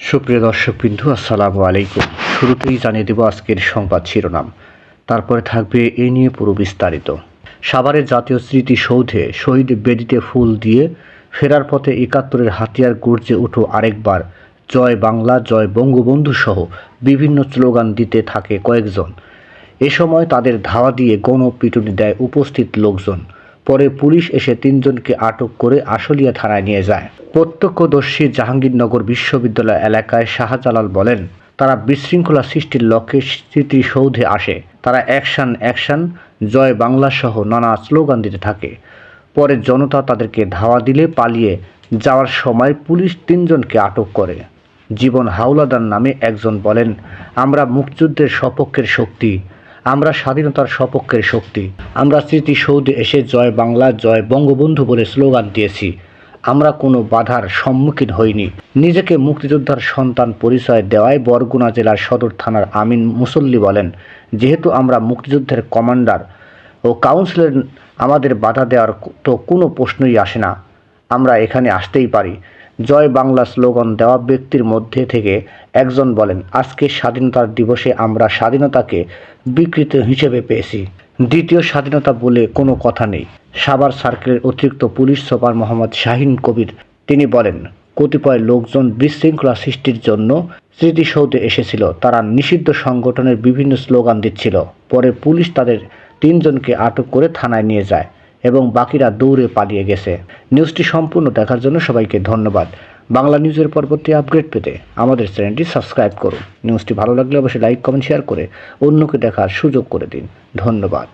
সুপ্রিয় দর্শকবৃন্দু, আসসালামু আলাইকুম। শুরুতেই জানিয়ে দেব আজকের সংবাদ শিরোনাম, তারপরে থাকবে এ নিয়ে পুরো বিস্তারিত। সাভারের জাতীয় স্মৃতিসৌধে শহীদ বেদিতে ফুল দিয়ে ফেরার পথে ৭১-এর হাতিয়ার গর্জে উঠো আরেকবার, জয় বাংলা জয় বঙ্গবন্ধু সহ বিভিন্ন স্লোগান দিতে থাকে কয়েকজন। এ সময় তাদের ধাওয়া দিয়ে গণপিটুনি দেয় উপস্থিত লোকজন। পরে পুলিশ এসে তিনজনকে আটক করে আশুলিয়া থানায় নিয়ে যায়। প্রত্যক্ষদর্শী জাহাঙ্গীরনগর বিশ্ববিদ্যালয় এলাকায় শাহজালাল বলেন, তারা বিশৃঙ্খলা সৃষ্টির লক্ষ্যে স্মৃতিসৌধে আসে। তারা অ্যাকশন অ্যাকশন, জয় বাংলা সহ নানা স্লোগান দিতে থাকে। পরে জনতা তাদেরকে ধাওয়া দিলে পালিয়ে যাওয়ার সময় পুলিশ তিনজনকে আটক করে। জীবন হাওলাদার নামে একজন বলেন, আমরা মুক্তিযুদ্ধের সপক্ষের শক্তি, আমরা স্বাধীনতার সপক্ষের শক্তি। আমরা স্মৃতিসৌধে এসে জয় বাংলা জয় বঙ্গবন্ধু বলে স্লোগান দিয়েছি। আমরা কোনো বাধার সম্মুখীন হইনি। নিজেকে মুক্তিযোদ্ধার সন্তান পরিচয় দেওয়ায় বরগুনা জেলার সদর থানার আমিন মুসল্লি বলেন, যেহেতু আমরা মুক্তিযুদ্ধের কমান্ডার ও কাউন্সিলর, আমাদের বাধা দেওয়ার তো কোনো প্রশ্নই আসে না। আমরা এখানে আসতেই পারি। জয় বাংলা স্লোগান দেওয়া ব্যক্তির মধ্যে থেকে একজন বলেন, আজকে স্বাধীনতার দিবসে আমরা স্বাধীনতাকে বিকৃত হিসেবে পেয়েছি। দ্বিতীয় স্বাধীনতা বলে কোনো কথা নেই। সাভার সার্কেলের অতিরিক্ত পুলিশ সুপার মোহাম্মদ শাহিন কবির তিনি বলেন, কতিপয় লোকজন বিশৃঙ্খলা সৃষ্টির জন্য স্মৃতিসৌধে এসেছিল। তারা নিষিদ্ধ সংগঠনের বিভিন্ন স্লোগান দিচ্ছিল। পরে পুলিশ তাদের তিনজনকে আটক করে থানায় নিয়ে যায় এবং বাকিরা দৌড়ে পালিয়ে গেছে। নিউজটি সম্পূর্ণ দেখার জন্য সবাইকে ধন্যবাদ। বাংলা নিউজের পরবর্তী আপডেট পেতে আমাদের চ্যানেলটি সাবস্ক্রাইব করুন। নিউজটি ভালো লাগলে অবশ্যই লাইক কমেন্ট শেয়ার করে অন্যকে দেখার সুযোগ করে দিন। ধন্যবাদ।